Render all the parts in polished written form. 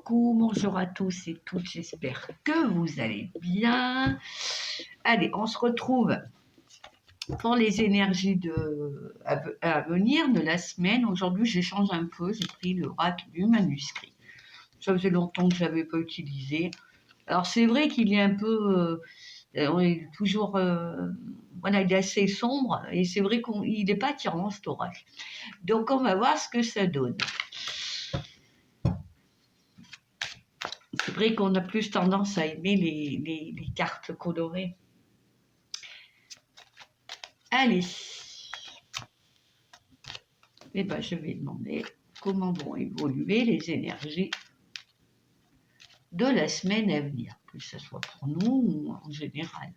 Coucou, bonjour à tous et toutes, j'espère que vous allez bien. Allez, on se retrouve pour les énergies à venir de la semaine. Aujourd'hui, j'échange un peu, j'ai pris le rack du manuscrit. Ça faisait longtemps que je ne l'avais pas utilisé. Alors, c'est vrai qu'il est un peu... on est toujours... voilà, il est assez sombre et c'est vrai qu'il n'est pas attirant, cet oracle. Donc, on va voir ce que ça donne. C'est vrai qu'on a plus tendance à aimer les cartes colorées. Allez. Eh bien, je vais demander comment vont évoluer les énergies de la semaine à venir, que ce soit pour nous ou en général.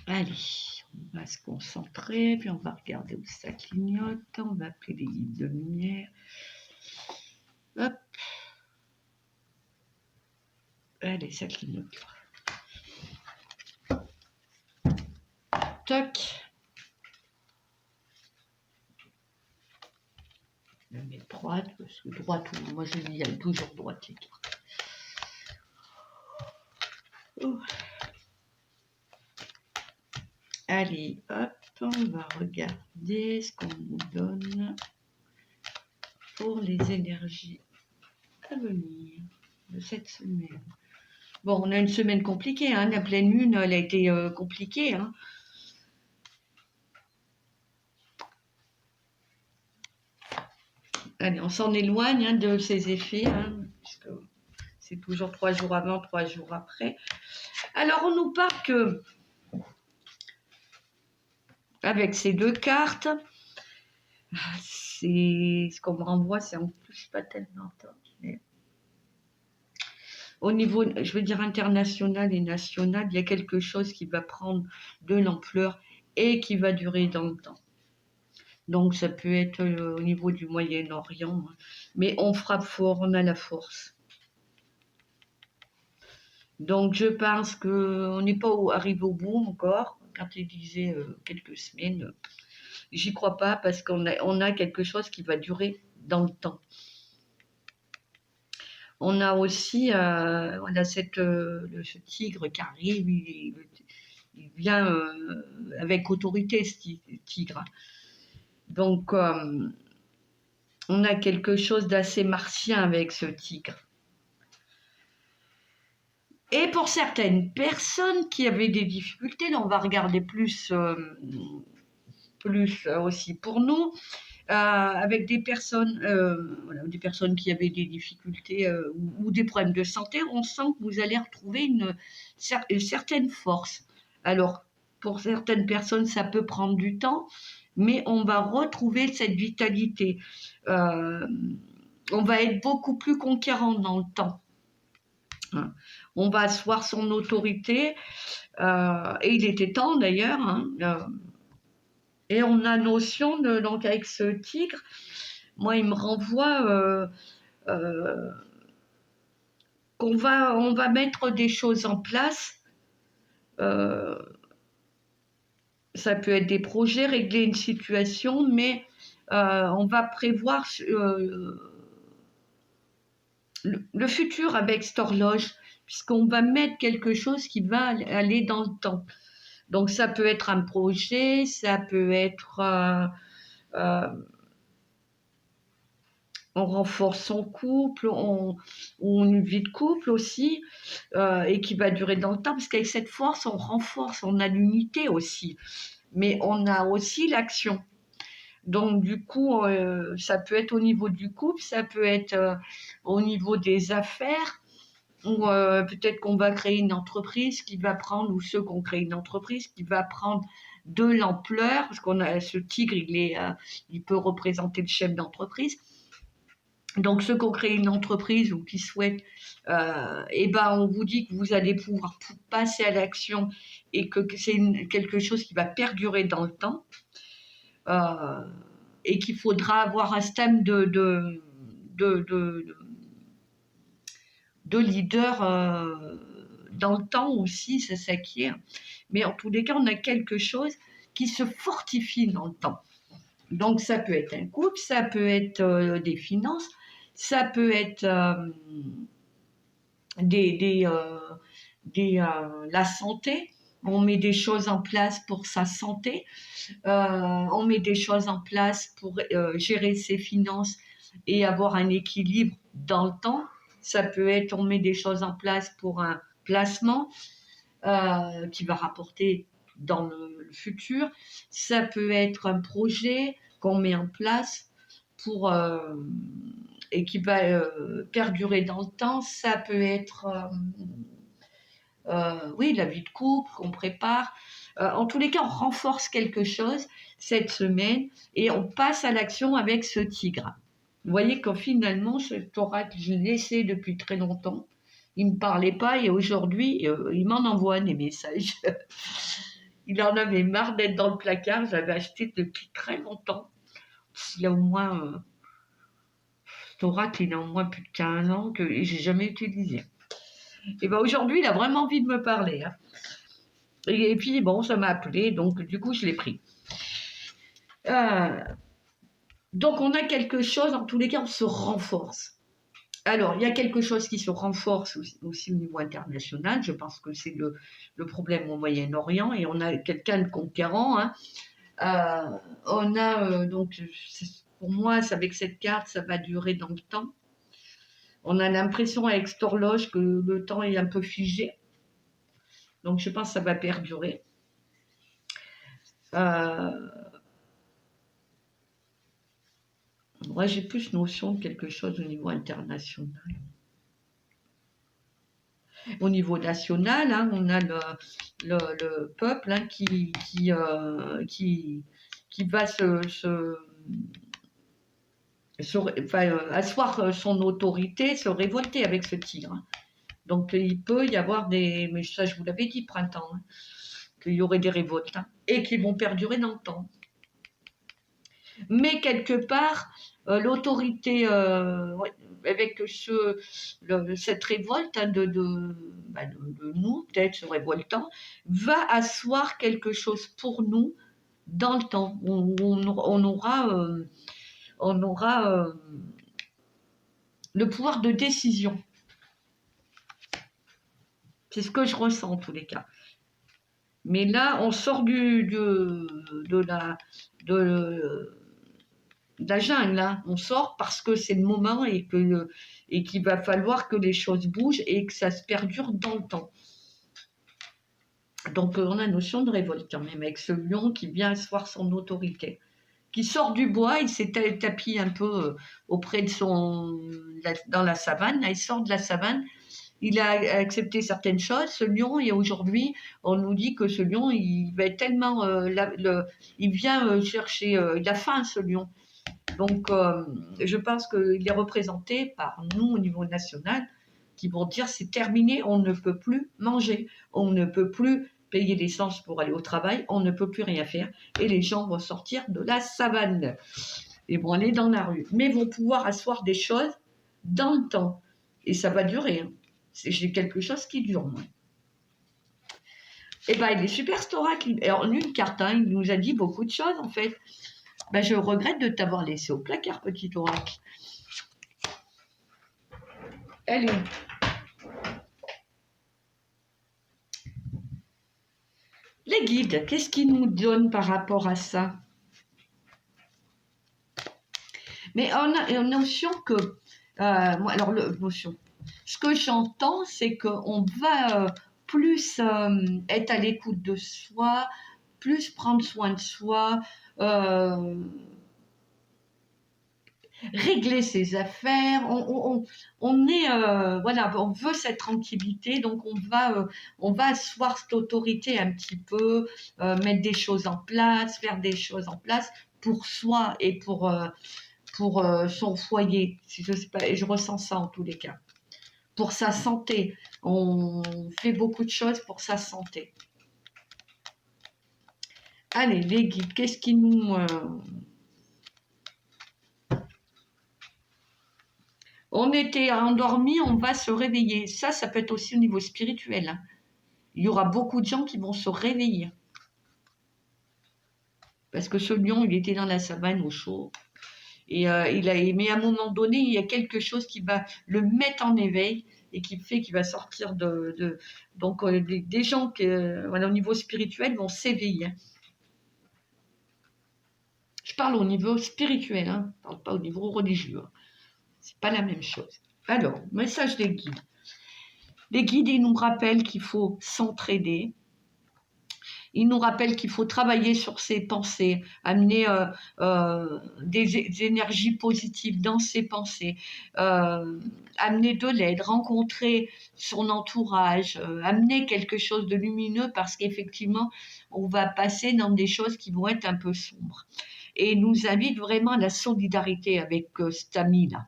Allez, on va se concentrer, puis on va regarder où ça clignote. On va appeler les guides de lumière. Hop. Allez, ça clignote. Toc. Je vais mettre droite, parce que droite, moi je dis, il y a toujours droite les cartes. Oh. Allez, hop, on va regarder ce qu'on nous donne pour les énergies à venir de cette semaine. Bon, on a une semaine compliquée, hein. La pleine lune, elle a été compliquée. Hein. Allez, on s'en éloigne hein, de ces effets, hein, puisque c'est toujours 3 jours avant, 3 jours après. Alors, on nous parle que, avec ces deux cartes, c'est ce qu'on me renvoie, c'est en plus pas tellement top, mais au niveau, je veux dire, international et national, il y a quelque chose qui va prendre de l'ampleur et qui va durer dans le temps. Donc, ça peut être au niveau du Moyen-Orient, hein. Mais on frappe fort, on a la force. Donc, je pense qu'on n'est pas arrivé au bout encore. Quand il disait quelques semaines, j'y crois pas parce qu'on a quelque chose qui va durer dans le temps. On a aussi ce tigre qui arrive, il vient avec autorité, ce tigre. Donc, on a quelque chose d'assez martien avec ce tigre. Et pour certaines personnes qui avaient des difficultés, là on va regarder plus aussi pour nous, avec des personnes qui avaient des difficultés ou des problèmes de santé, on sent que vous allez retrouver une certaine force. Alors, pour certaines personnes, ça peut prendre du temps, mais on va retrouver cette vitalité. On va être beaucoup plus conquérant dans le temps. On va asseoir son autorité, et il était temps d'ailleurs. Et on a notion donc avec ce tigre, moi il me renvoie qu'on va mettre des choses en place. Ça peut être des projets, régler une situation, mais on va prévoir le futur avec cette horloge, puisqu'on va mettre quelque chose qui va aller dans le temps. Donc ça peut être un projet, ça peut être on renforce son couple, ou une vie de couple aussi, et qui va durer dans le temps, parce qu'avec cette force, on renforce, on a l'unité aussi, mais on a aussi l'action. Donc du coup, ça peut être au niveau du couple, ça peut être au niveau des affaires, ou peut-être qu'on va créer une entreprise qui va prendre, ou ceux qui ont créé une entreprise qui va prendre de l'ampleur, parce qu'on a ce tigre, il peut représenter le chef d'entreprise. Donc ceux qui ont créé une entreprise ou qui souhaitent, on vous dit que vous allez pouvoir passer à l'action et que c'est quelque chose qui va perdurer dans le temps, et qu'il faudra avoir un système de leader dans le temps aussi, ça s'acquiert. Mais en tous les cas, on a quelque chose qui se fortifie dans le temps. Donc, ça peut être un couple, ça peut être des finances, ça peut être la santé. On met des choses en place pour sa santé. On met des choses en place pour gérer ses finances et avoir un équilibre dans le temps. Ça peut être, on met des choses en place pour un placement qui va rapporter dans le futur. Ça peut être un projet qu'on met en place pour et qui va perdurer dans le temps. Ça peut être oui, la vie de couple qu'on prépare. En tous les cas, on renforce quelque chose cette semaine et on passe à l'action avec ce tigre. Vous voyez que finalement, cet oracle, je l'ai laissé depuis très longtemps. Il ne me parlait pas et aujourd'hui, il m'en envoie des messages. Il en avait marre d'être dans le placard. J'avais acheté depuis très longtemps. Il a au moins, cet oracle, il a au moins plus de 15 ans que j'ai jamais utilisé. Et ben aujourd'hui, il a vraiment envie de me parler. Hein. Et puis, bon, ça m'a appelé, donc du coup, je l'ai pris. Donc, on a quelque chose, en tous les cas, on se renforce. Alors, il y a quelque chose qui se renforce aussi au niveau international. Je pense que c'est le problème au Moyen-Orient. Et on a quelqu'un de conquérant. Hein. On a, donc, pour moi, avec cette carte, ça va durer dans le temps. On a l'impression avec cette horloge que le temps est un peu figé. Donc, je pense que ça va perdurer. Moi, j'ai plus notion de quelque chose au niveau international. Au niveau national, hein, on a le peuple hein, qui va asseoir son autorité, se révolter avec ce tigre. Hein. Donc, il peut y avoir des... Mais ça, je vous l'avais dit, printemps, hein, qu'il y aurait des révoltes hein, et qui vont perdurer dans le temps. Mais quelque part, l'autorité, avec cette révolte hein, de nous, peut-être ce révoltant, va asseoir quelque chose pour nous dans le temps. On aura le pouvoir de décision. C'est ce que je ressens en tous les cas. Mais là, on sort de la jungle, hein. On sort parce que c'est le moment et qu'il va falloir que les choses bougent et que ça se perdure dans le temps. Donc on a une notion de révolte quand même avec ce lion qui vient asseoir son autorité, qui sort du bois, il s'est tapis un peu auprès de dans la savane, là, il sort de la savane, il a accepté certaines choses, ce lion, et aujourd'hui on nous dit que ce lion, il va être tellement, il vient chercher, il a faim ce lion. Donc, je pense qu'il est représenté par nous au niveau national qui vont dire c'est terminé, on ne peut plus manger, on ne peut plus payer l'essence pour aller au travail, on ne peut plus rien faire et les gens vont sortir de la savane et vont aller dans la rue, mais vont pouvoir asseoir des choses dans le temps et ça va durer. Hein. C'est quelque chose qui dure. Moi. Et ben, il est super cet oracle. En une carte, hein, il nous a dit beaucoup de choses en fait. Ben, je regrette de t'avoir laissé au placard, petit oracle. Allez. Les guides, qu'est-ce qu'ils nous donnent par rapport à ça? Mais on a une notion que... moi, alors, notion. Ce que j'entends, c'est qu'on va plus être à l'écoute de soi, plus prendre soin de soi, régler ses affaires. On est, voilà, on veut cette tranquillité, donc on va asseoir cette autorité un petit peu, mettre des choses en place, faire des choses en place pour soi et pour son foyer. Je sais pas, et je ressens ça en tous les cas. Pour sa santé, on fait beaucoup de choses pour sa santé. Allez, les guides, qu'est-ce qui nous... On était endormi, on va se réveiller. Ça peut être aussi au niveau spirituel, hein. Il y aura beaucoup de gens qui vont se réveiller. Parce que ce lion, il était dans la savane au chaud. Et mais à un moment donné, il y a quelque chose qui va le mettre en éveil et qui fait qu'il va sortir donc des gens qui, voilà, au niveau spirituel, vont s'éveiller. Je parle au niveau spirituel, hein. Je ne parle pas au niveau religieux. C'est pas la même chose. Alors, message des guides. Les guides, ils nous rappellent qu'il faut s'entraider. Ils nous rappellent qu'il faut travailler sur ses pensées, amener des énergies positives dans ses pensées, amener de l'aide, rencontrer son entourage, amener quelque chose de lumineux parce qu'effectivement, on va passer dans des choses qui vont être un peu sombres. Et il nous invite vraiment à la solidarité avec cet ami-là,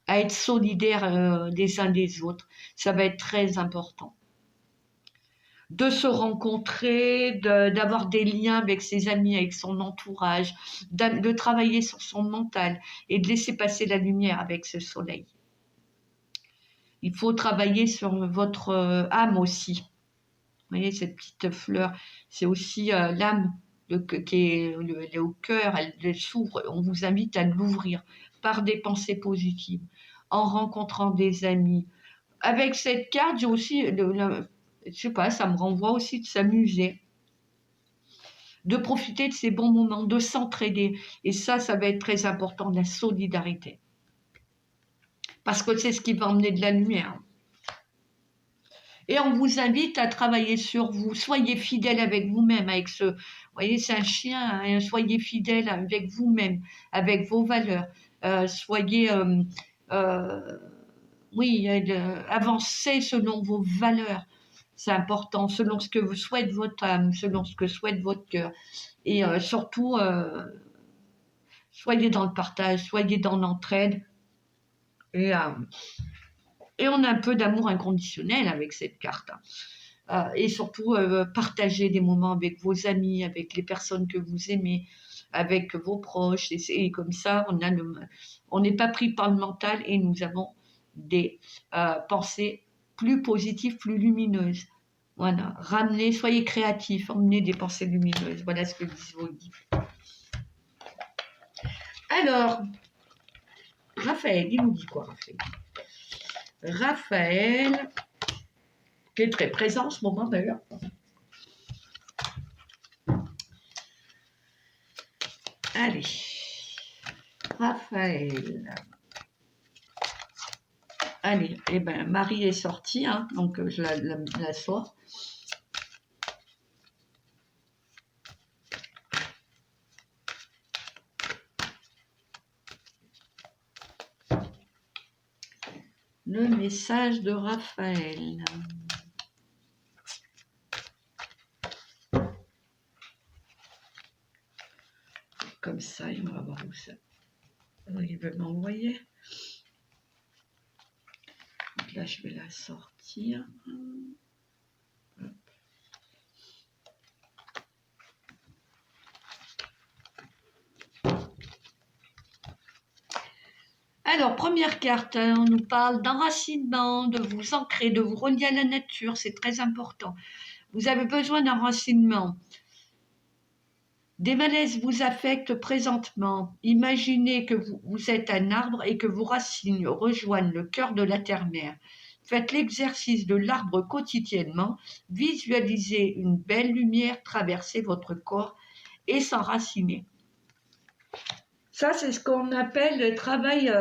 à être solidaires des uns des autres. Ça va être très important. De se rencontrer, d'avoir des liens avec ses amis, avec son entourage, de travailler sur son mental et de laisser passer la lumière avec ce soleil. Il faut travailler sur votre âme aussi. Vous voyez, cette petite fleur, c'est aussi l'âme qui est au cœur, elle s'ouvre. On vous invite à l'ouvrir par des pensées positives, en rencontrant des amis. Avec cette carte, j'ai aussi je sais pas, ça me renvoie aussi de s'amuser, de profiter de ces bons moments, de s'entraider. Et ça va être très important, la solidarité. Parce que c'est ce qui va emmener de la lumière. Et on vous invite à travailler sur vous. Soyez fidèle avec vous-même, avec vous voyez, c'est un chien, hein, soyez fidèle avec vous-même, avec vos valeurs. Soyez, oui, avancez selon vos valeurs. C'est important, selon ce que vous souhaite votre âme, selon ce que souhaite votre cœur. Et surtout, soyez dans le partage, soyez dans l'entraide. Et on a un peu d'amour inconditionnel avec cette carte. Et surtout, partagez des moments avec vos amis, avec les personnes que vous aimez, avec vos proches. Et comme ça, on n'est pas pris par le mental et nous avons des pensées plus positives, plus lumineuses. Voilà, ramenez, soyez créatifs, emmenez des pensées lumineuses. Voilà ce que disent vos guides. Alors, Raphaël, il nous dit quoi, Raphaël? Raphaël, qui est très présent en ce moment d'ailleurs. Allez, Raphaël. Allez, eh ben, Marie est sortie, hein, donc je la sors. Le message de Raphaël. Comme ça, on va voir où ça. Il veut m'envoyer. Là, je vais la sortir. Hop. Alors, première carte, on nous parle d'enracinement, de vous ancrer, de vous relier à la nature, c'est très important. Vous avez besoin d'enracinement. Des malaises vous affectent présentement. Imaginez que vous êtes un arbre et que vos racines rejoignent le cœur de la terre-mère. Faites l'exercice de l'arbre quotidiennement. Visualisez une belle lumière traverser votre corps et s'enraciner. Ça, c'est ce qu'on appelle le travail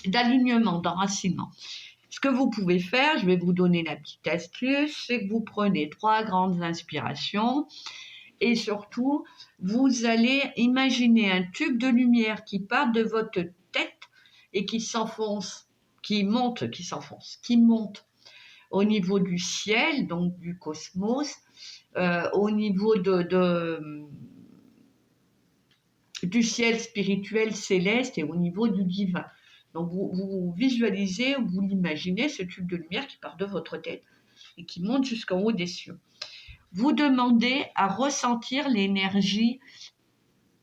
d'alignement, d'enracinement. Ce que vous pouvez faire, je vais vous donner la petite astuce, c'est que vous prenez 3 grandes inspirations et surtout, vous allez imaginer un tube de lumière qui part de votre tête et qui s'enfonce, qui monte au niveau du ciel, donc du cosmos, au niveau du ciel spirituel céleste et au niveau du divin. Donc vous visualisez, vous l'imaginez, ce tube de lumière qui part de votre tête et qui monte jusqu'en haut des cieux. Vous demandez à ressentir l'énergie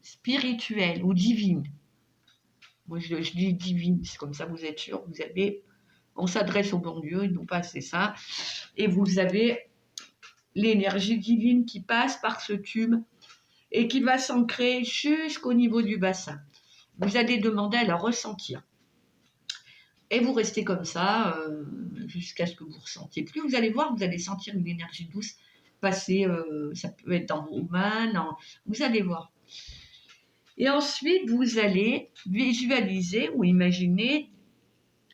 spirituelle ou divine. Moi, je dis divine, c'est comme ça, vous êtes sûr, vous avez... On s'adresse au bon Dieu, ils n'ont pas assez ça. Et vous avez l'énergie divine qui passe par ce tube et qui va s'ancrer jusqu'au niveau du bassin. Vous allez demander à la ressentir. Et vous restez comme ça jusqu'à ce que vous ne ressentiez plus. Vous allez voir, vous allez sentir une énergie douce passer, ça peut être dans vos mains, vous allez voir. Et ensuite, vous allez visualiser ou imaginer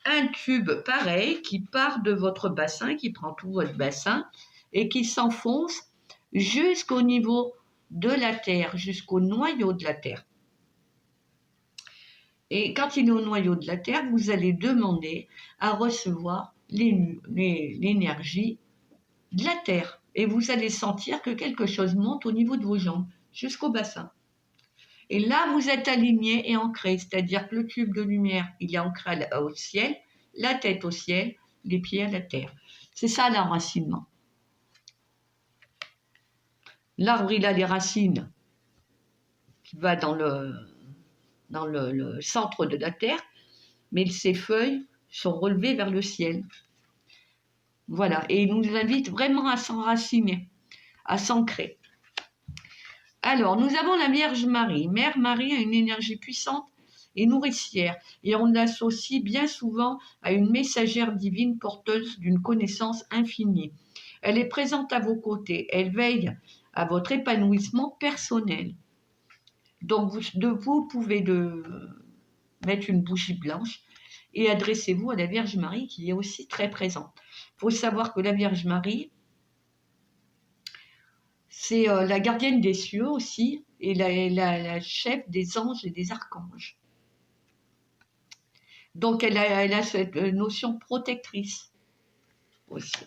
un tube pareil qui part de votre bassin, qui prend tout votre bassin et qui s'enfonce jusqu'au niveau de la terre, jusqu'au noyau de la terre. Et quand il est au noyau de la terre, vous allez demander à recevoir l'énergie de la terre. Et vous allez sentir que quelque chose monte au niveau de vos jambes, jusqu'au bassin. Et là, vous êtes aligné et ancré, c'est-à-dire que le tube de lumière, il est ancré au ciel, la tête au ciel, les pieds à la terre. C'est ça l'enracinement. L'arbre, il a les racines qui vont dans le centre de la terre, mais ses feuilles sont relevées vers le ciel. Voilà, et il nous invite vraiment à s'enraciner, à s'ancrer. Alors, nous avons la Vierge Marie. Mère Marie a une énergie puissante et nourricière, et on l'associe bien souvent à une messagère divine porteuse d'une connaissance infinie. Elle est présente à vos côtés, elle veille à votre épanouissement personnel. Donc, vous pouvez mettre une bougie blanche et adressez-vous à la Vierge Marie qui est aussi très présente. Il faut savoir que la Vierge Marie, c'est la gardienne des cieux aussi et la chef des anges et des archanges. Donc, elle a cette notion protectrice aussi.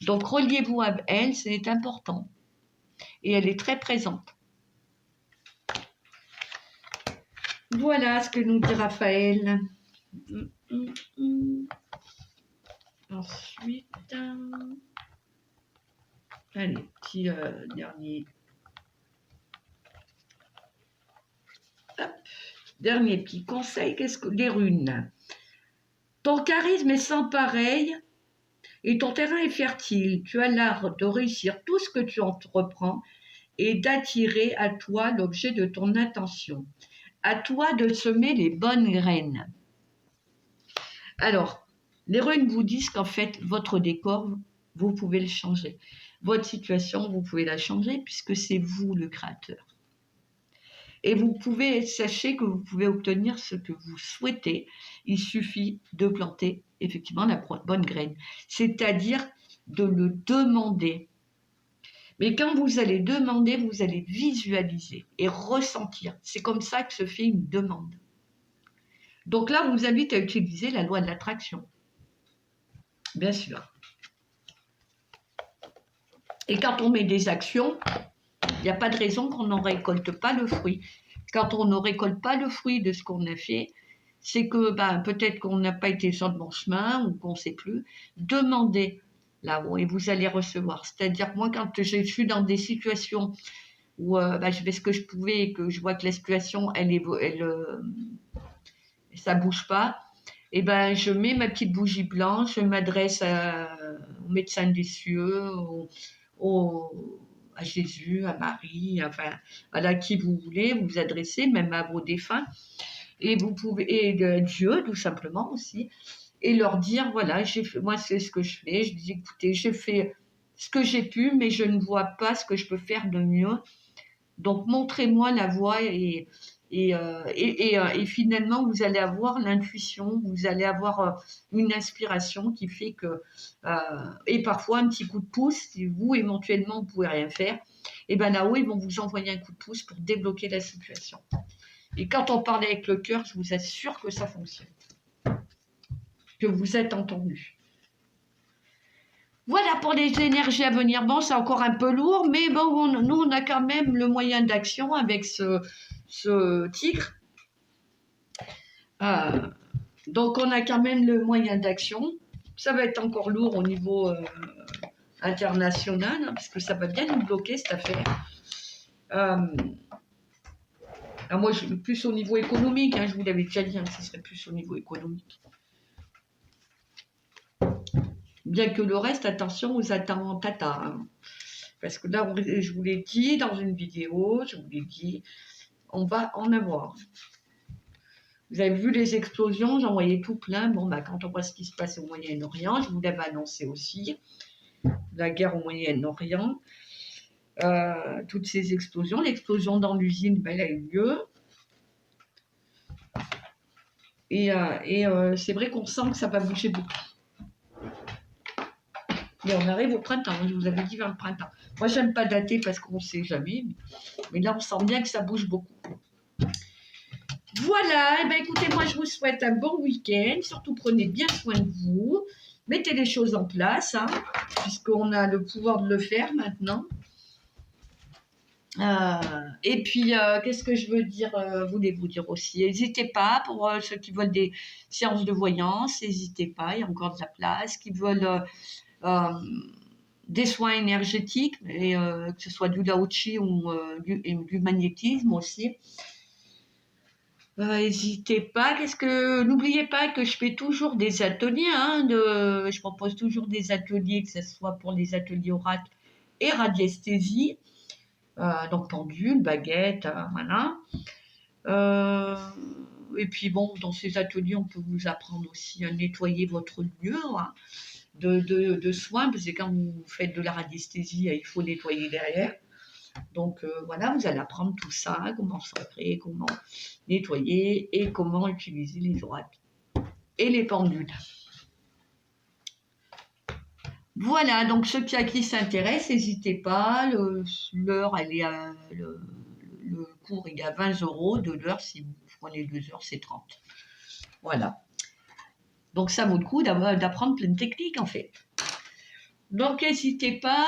Donc, reliez-vous à elle, c'est important. Et elle est très présente. Voilà ce que nous dit Raphaël. Ensuite, allez, petit dernier. Hop. Dernier petit conseil, qu'est-ce que les runes? Ton charisme est sans pareil et ton terrain est fertile. Tu as l'art de réussir tout ce que tu entreprends et d'attirer à toi l'objet de ton attention. À toi de semer les bonnes graines. Alors, les runes vous disent qu'en fait, votre décor, vous pouvez le changer. Votre situation, vous pouvez la changer puisque c'est vous le créateur. Et sachez que vous pouvez obtenir ce que vous souhaitez. Il suffit de planter effectivement la bonne graine, c'est-à-dire de le demander. Mais quand vous allez demander, vous allez visualiser et ressentir. C'est comme ça que se fait une demande. Donc là, on vous invite à utiliser la loi de l'attraction. Bien sûr. Et quand on met des actions, il n'y a pas de raison qu'on n'en récolte pas le fruit. Quand on ne récolte pas le fruit de ce qu'on a fait, c'est que peut-être qu'on n'a pas été sur le bon chemin ou qu'on ne sait plus. Demandez là-haut et vous allez recevoir. C'est-à-dire, moi, quand je suis dans des situations où je fais ce que je pouvais et que je vois que la situation, ça ne bouge pas, et je mets ma petite bougie blanche, je m'adresse au médecin des cieux, à Jésus, à Marie, enfin, à qui vous voulez vous adresser, même à vos défunts, et vous pouvez, et Dieu, tout simplement aussi, et leur dire, voilà, moi c'est ce que je fais, je dis, écoutez, j'ai fait ce que j'ai pu, mais je ne vois pas ce que je peux faire de mieux, donc montrez-moi la voie, et finalement, vous allez avoir l'intuition, vous allez avoir une inspiration qui fait que, et parfois un petit coup de pouce, si vous, éventuellement, vous ne pouvez rien faire, et là-haut, ils vont vous envoyer un coup de pouce pour débloquer la situation. Et quand on parle avec le cœur, je vous assure que ça fonctionne, que vous êtes entendu. Voilà pour les énergies à venir. Bon, c'est encore un peu lourd, mais bon, nous, on a quand même le moyen d'action avec ce tigre. Donc, on a quand même le moyen d'action. Ça va être encore lourd au niveau international, parce que ça va bien nous bloquer, cette affaire. Alors moi, plus au niveau économique, hein, je vous l'avais déjà dit, hein, que ce serait plus au niveau économique. Bien que le reste, attention aux attentats. Hein. Parce que là, je vous l'ai dit dans une vidéo, je vous l'ai dit, on va en avoir. Vous avez vu les explosions, j'en voyais tout plein. Bon, bah, quand on voit ce qui se passe au Moyen-Orient, je vous l'avais annoncé aussi, la guerre au Moyen-Orient, toutes ces explosions. L'explosion dans l'usine, ben, elle a eu lieu. Et c'est vrai qu'on sent que ça va bouger beaucoup. Et on arrive au printemps, je vous avais dit vers le printemps. Moi, j'aime pas dater parce qu'on ne sait jamais. Mais là, on sent bien que ça bouge beaucoup. Voilà, et ben écoutez, moi, je vous souhaite un bon week-end. Surtout, prenez bien soin de vous. Mettez les choses en place, hein, puisqu'on a le pouvoir de le faire maintenant. Et puis, qu'est-ce que je veux dire, voulez vous dire aussi, n'hésitez pas, pour ceux qui veulent des séances de voyance, n'hésitez pas, il y a encore de la place, qui veulent des soins énergétiques, et, que ce soit du Lao-Chi ou du magnétisme aussi. N'hésitez pas. N'oubliez pas que je fais toujours des ateliers, hein, je propose toujours des ateliers, que ce soit pour les ateliers oracle et radiesthésie. Donc pendule, baguette, voilà. Et puis bon, dans ces ateliers, on peut vous apprendre aussi à nettoyer votre lieu, hein, de soins, parce que quand vous faites de la radiesthésie, il faut nettoyer derrière. Donc voilà, vous allez apprendre tout ça, comment s'ancrer, comment nettoyer et comment utiliser les oracles et les pendules. Voilà, donc ceux qui s'intéressent, n'hésitez pas, l'heure, elle est le cours, il est à 20 €, de l'heure, si vous prenez 2 heures, c'est 30. Voilà. Donc ça vaut le coup d'apprendre plein de techniques, en fait. Donc n'hésitez pas.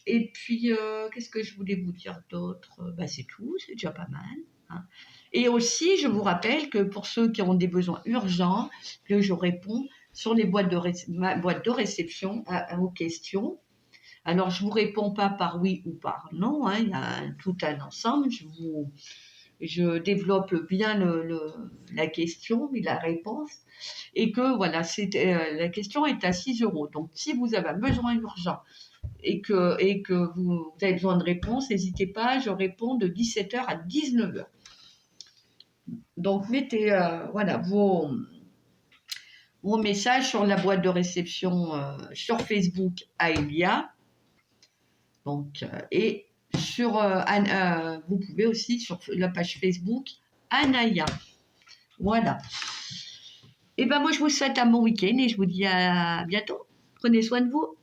Et puis, qu'est-ce que je voulais vous dire d'autre? C'est tout, c'est déjà pas mal. Hein. Et aussi, je vous rappelle que pour ceux qui ont des besoins urgents, que je réponds sur les ma boîte de réception aux questions. Alors, je ne vous réponds pas par oui ou par non, hein, il y a tout un ensemble. Je développe bien la question et la réponse. Et que voilà, la question est à 6 €. Donc, si vous avez un besoin urgent et que vous avez besoin de réponse, n'hésitez pas, je réponds de 17 h à 19 h. Donc, mettez voilà, vos messages sur la boîte de réception sur Facebook Aelia. Donc, et sur vous pouvez aussi sur la page Facebook Anaya. Voilà. Et ben moi je vous souhaite un bon week-end et je vous dis à bientôt. Prenez soin de vous.